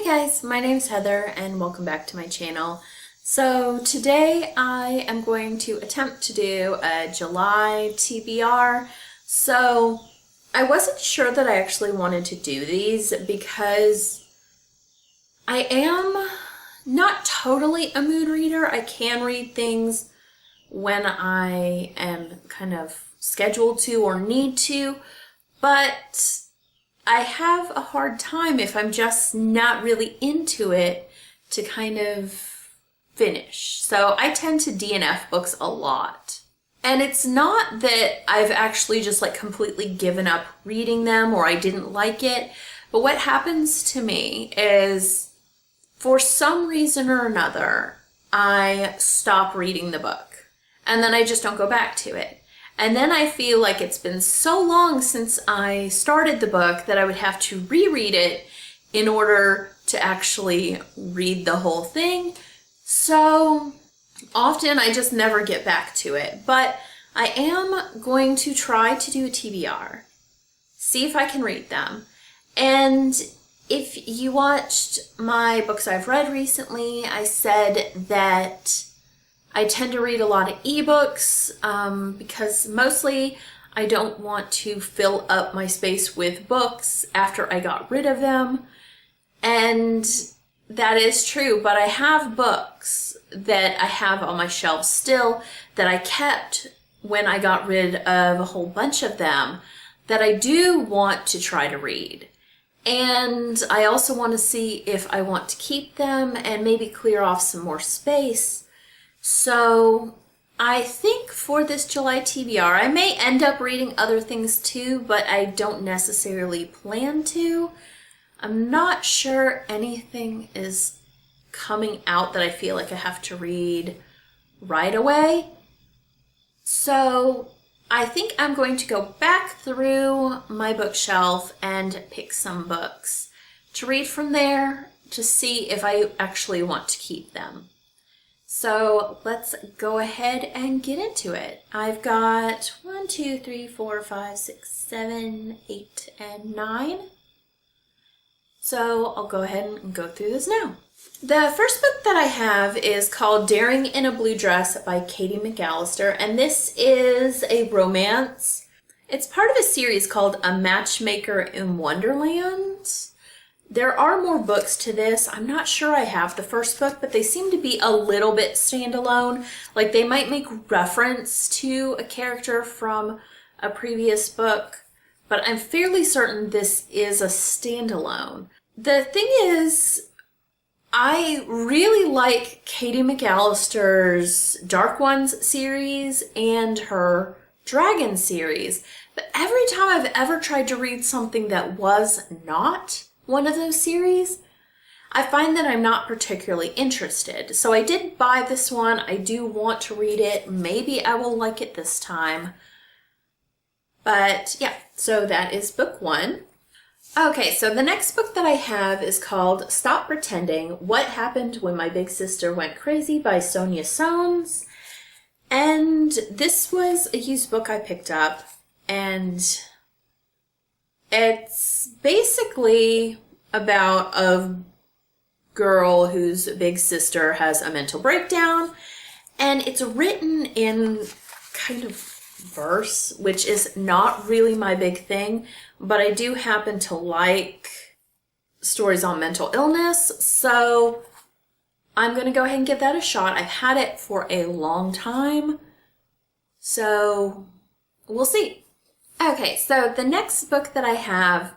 Hi guys, my name's Heather and welcome back to my channel. So today I am going to attempt to do a July TBR. So I wasn't sure that I actually wanted to do these because I am not totally a mood reader. I can read things when I am kind of scheduled to or need to, but I have a hard time if I'm just not really into it to kind of finish. So I tend to DNF books a lot. And it's not that I've actually just like completely given up reading them or I didn't like it, but what happens to me is for some reason or another, I stop reading the book and then I just don't go back to it. And then I feel like it's been so long since I started the book that I would have to reread it in order to actually read the whole thing. So often I just never get back to it. But I am going to try to do a TBR, see if I can read them. And if you watched my books I've read recently, I said that I tend to read a lot of ebooks because mostly I don't want to fill up my space with books after I got rid of them. And that is true, but I have books that I have on my shelf still that I kept when I got rid of a whole bunch of them that I do want to try to read. And I also want to see if I want to keep them and maybe clear off some more space. So I think for this July TBR, I may end up reading other things too, but I don't necessarily plan to. I'm not sure anything is coming out that I feel like I have to read right away. So I think I'm going to go back through my bookshelf and pick some books to read from there to see if I actually want to keep them. So let's go ahead and get into it. I've got 1, 2, 3, 4, 5, 6, 7, 8, and 9. So I'll go ahead and go through this now. The first book that I have is called Daring in a Blue Dress by Katie McAllister, and this is a romance. It's part of a series called A Matchmaker in Wonderland. There are more books to this. I'm not sure I have the first book, but they seem to be a little bit standalone. Like they might make reference to a character from a previous book, but I'm fairly certain this is a standalone. The thing is, I really like Katie McAllister's Dark Ones series and her Dragon series, but every time I've ever tried to read something that was not one of those series, I find that I'm not particularly interested. So I did buy this one. I do want to read it. Maybe I will like it this time. But yeah, so that is book 1. Okay, so the next book that I have is called Stop Pretending: What Happened When My Big Sister Went Crazy by Sonia Sones. And this was a used book I picked up, and it's basically about a girl whose big sister has a mental breakdown, and it's written in kind of verse, which is not really my big thing, but I do happen to like stories on mental illness, so I'm going to go ahead and give that a shot. I've had it for a long time, so we'll see. Okay, so the next book that I have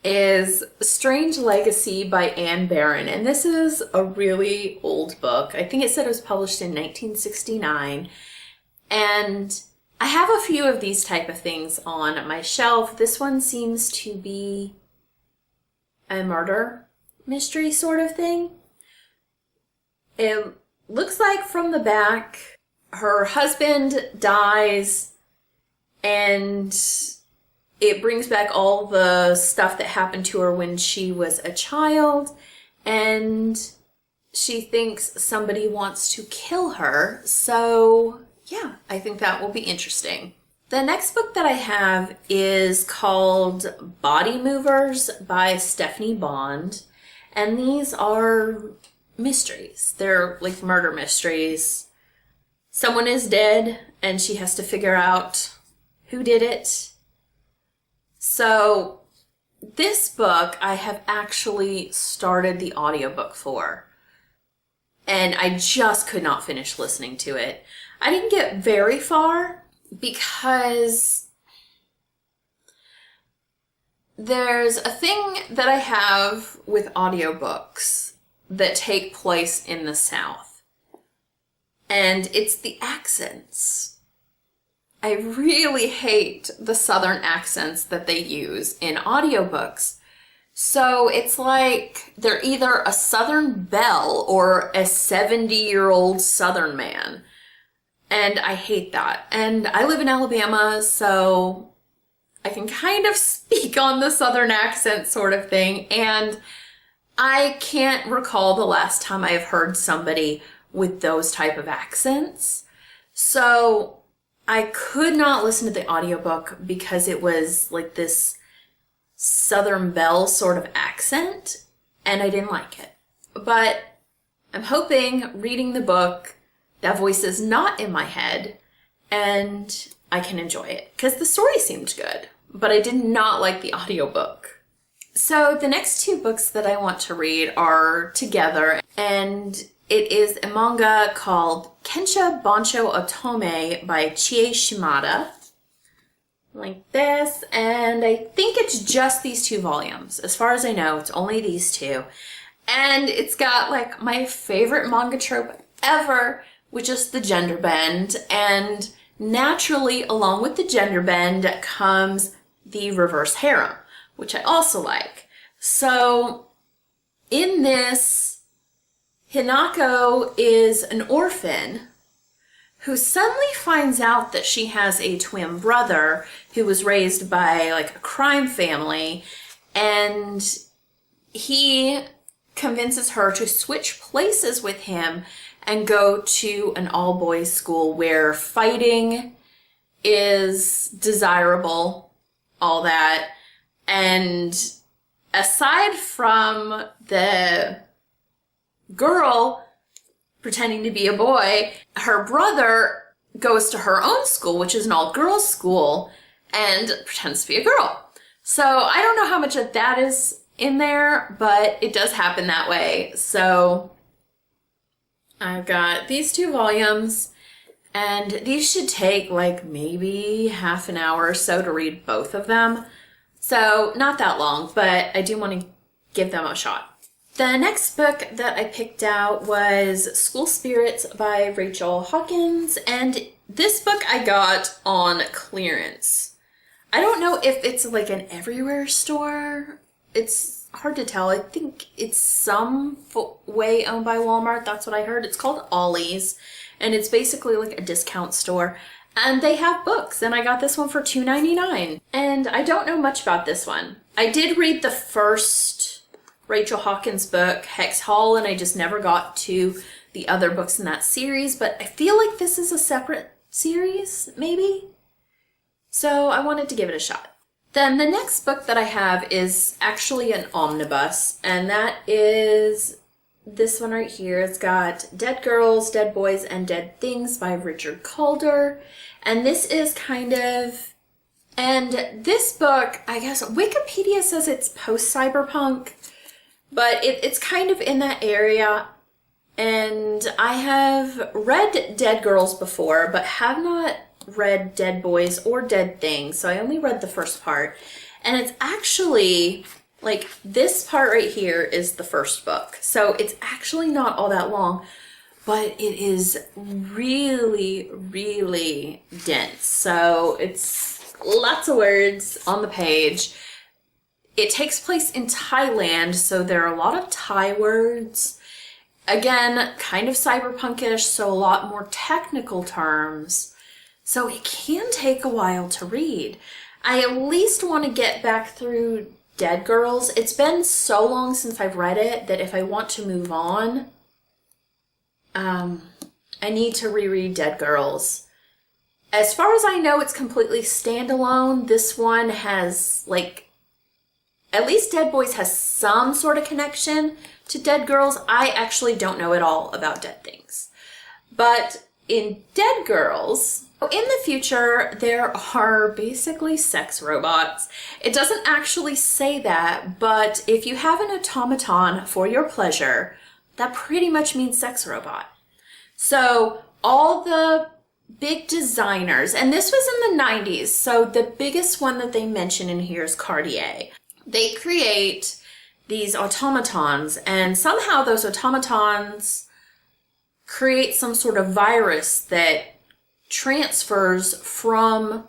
is Strange Legacy by Anne Barron, and this is a really old book. I think it said it was published in 1969, and I have a few of these type of things on my shelf. This one seems to be a murder mystery sort of thing. It looks like from the back, her husband dies, and it brings back all the stuff that happened to her when she was a child, and she thinks somebody wants to kill her. So yeah, I think that will be interesting. The next book that I have is called Body Movers by Stephanie Bond. And these are mysteries. They're like murder mysteries. Someone is dead and she has to figure out who did it. So this book I have actually started the audiobook for. And I just could not finish listening to it. I didn't get very far because there's a thing that I have with audiobooks that take place in the South. And it's the accents. I really hate the Southern accents that they use in audiobooks. So it's like they're either a Southern belle or a 70-year-old Southern man. And I hate that. And I live in Alabama, so I can kind of speak on the Southern accent sort of thing. And I can't recall the last time I've heard somebody with those type of accents. So I could not listen to the audiobook because it was like this Southern belle sort of accent, and I didn't like it. But I'm hoping reading the book, that voice is not in my head, and I can enjoy it, because the story seemed good, but I did not like the audiobook. So the next two books that I want to read are together, and it is a manga called Kensha Bancho Otome by Chie Shimada. Like this, and I think it's just these two volumes. As far as I know, it's only these two. And it's got like my favorite manga trope ever, which is the gender bend. And naturally, along with the gender bend comes the reverse harem, which I also like. So in this, Hinako is an orphan who suddenly finds out that she has a twin brother who was raised by like a crime family, and he convinces her to switch places with him and go to an all-boys school where fighting is desirable, all that. And aside from the girl pretending to be a boy, her brother goes to her own school, which is an all-girls school, and pretends to be a girl. So I don't know how much of that is in there, but it does happen that way. So I've got these two volumes, and these should take like maybe half an hour or so to read both of them. So not that long, but I do want to give them a shot. The next book that I picked out was School Spirits by Rachel Hawkins, and this book I got on clearance. I don't know if it's like an everywhere store. It's hard to tell. I think it's some way owned by Walmart. That's what I heard. It's called Ollie's, and it's basically like a discount store. And they have books, and I got this one for $2.99. And I don't know much about this one. I did read the first Rachel Hawkins book, Hex Hall, and I just never got to the other books in that series, but I feel like this is a separate series, maybe? So I wanted to give it a shot. Then the next book that I have is actually an omnibus, and that is this one right here. It's got Dead Girls, Dead Boys, and Dead Things by Richard Calder. And this is kind of, and this book, I guess Wikipedia says it's post-cyberpunk, but it's kind of in that area. And I have read Dead Girls before, but have not read Dead Boys or Dead Things. So I only read the first part. And it's actually, like, this part right here is the first book. So it's actually not all that long, but it is really, really dense. So it's lots of words on the page. It takes place in Thailand, so there are a lot of Thai words. Again, kind of cyberpunkish, so a lot more technical terms. So it can take a while to read. I at least want to get back through Dead Girls. It's been so long since I've read it that if I want to move on, I need to reread Dead Girls. As far as I know, it's completely standalone. This one has, like, at least Dead Boys has some sort of connection to Dead Girls. I actually don't know at all about Dead Things. But in Dead Girls, in the future, there are basically sex robots. It doesn't actually say that, but if you have an automaton for your pleasure, that pretty much means sex robot. So all the big designers, and this was in the 90s, so the biggest one that they mention in here is Cartier. They create these automatons, and somehow those automatons create some sort of virus that transfers from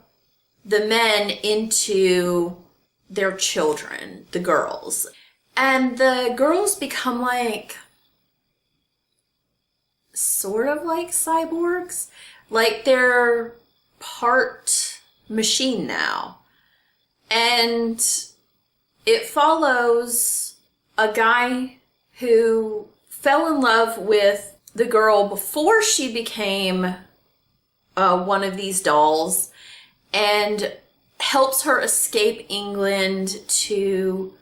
the men into their children, the girls. And the girls become like, sort of like cyborgs. Like they're part machine now. And it follows a guy who fell in love with the girl before she became one of these dolls, and helps her escape England to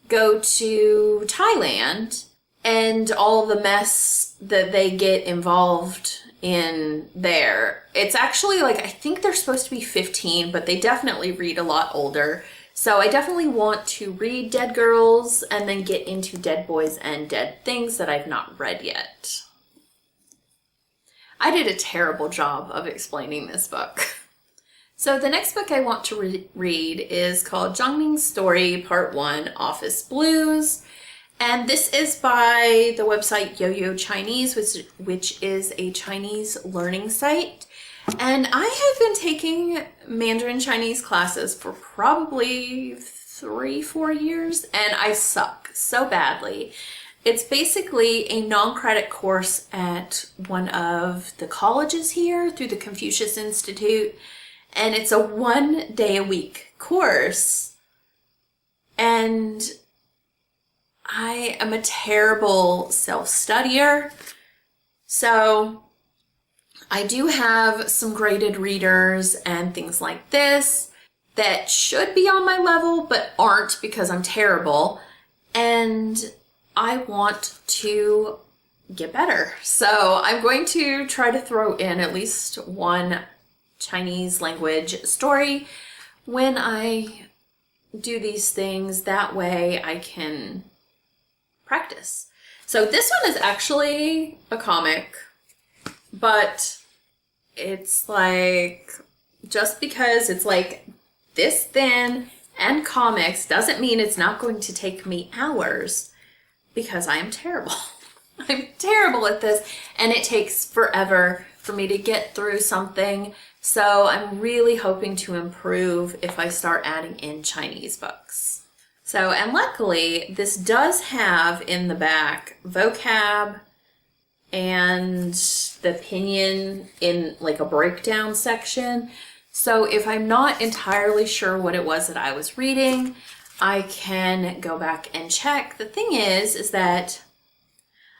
go to Thailand, and all the mess that they get involved in there. It's actually like, I think they're supposed to be 15, but they definitely read a lot older. So I definitely want to read Dead Girls and then get into Dead Boys and Dead Things that I've not read yet. I did a terrible job of explaining this book. So the next book I want to read is called Zhangming's Story Part 1, Office Blues. And this is by the website Yo-Yo Chinese, which is a Chinese learning site. And I have been taking Mandarin Chinese classes for probably 3-4 years, and I suck so badly. It's basically a non-credit course at one of the colleges here through the Confucius Institute, and it's a 1-day-a-week course. And I am a terrible self-studier, so I do have some graded readers and things like this that should be on my level but aren't because I'm terrible, and I want to get better. So I'm going to try to throw in at least one Chinese language story when I do these things. That way I can practice. So this one is actually a comic, but it's like, just because it's like this thin and comics doesn't mean it's not going to take me hours, because I am terrible. I'm terrible at this, and it takes forever for me to get through something. So I'm really hoping to improve if I start adding in Chinese books. So, and luckily, this does have in the back vocab and the pinyin in like a breakdown section. So if I'm not entirely sure what it was that I was reading, I can go back and check. The thing is that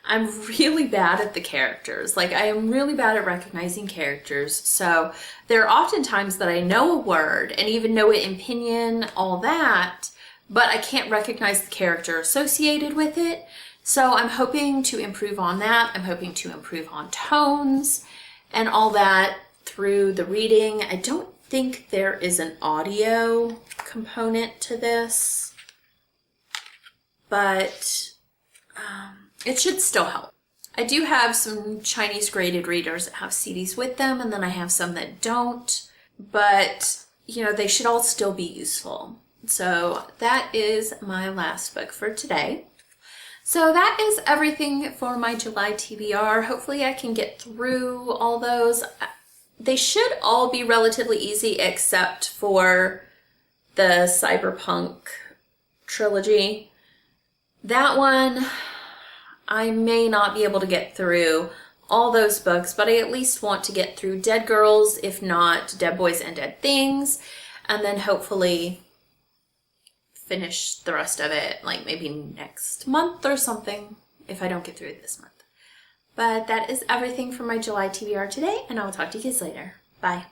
I'm really bad at the characters. Like, I am really bad at recognizing characters. So there are often times that I know a word and even know it in pinyin, all that, but I can't recognize the character associated with it. So I'm hoping to improve on that. I'm hoping to improve on tones and all that through the reading. I don't think there is an audio component to this, but it should still help. I do have some Chinese graded readers that have CDs with them, and then I have some that don't, but you know, they should all still be useful. So that is my last book for today. So that is everything for my July TBR. Hopefully I can get through all those. They should all be relatively easy except for the Cyberpunk trilogy. That one, I may not be able to get through all those books, but I at least want to get through Dead Girls, if not Dead Boys and Dead Things, and then hopefully finish the rest of it, like maybe next month or something, if I don't get through it this month. But that is everything for my July TBR today, and I will talk to you guys later. Bye.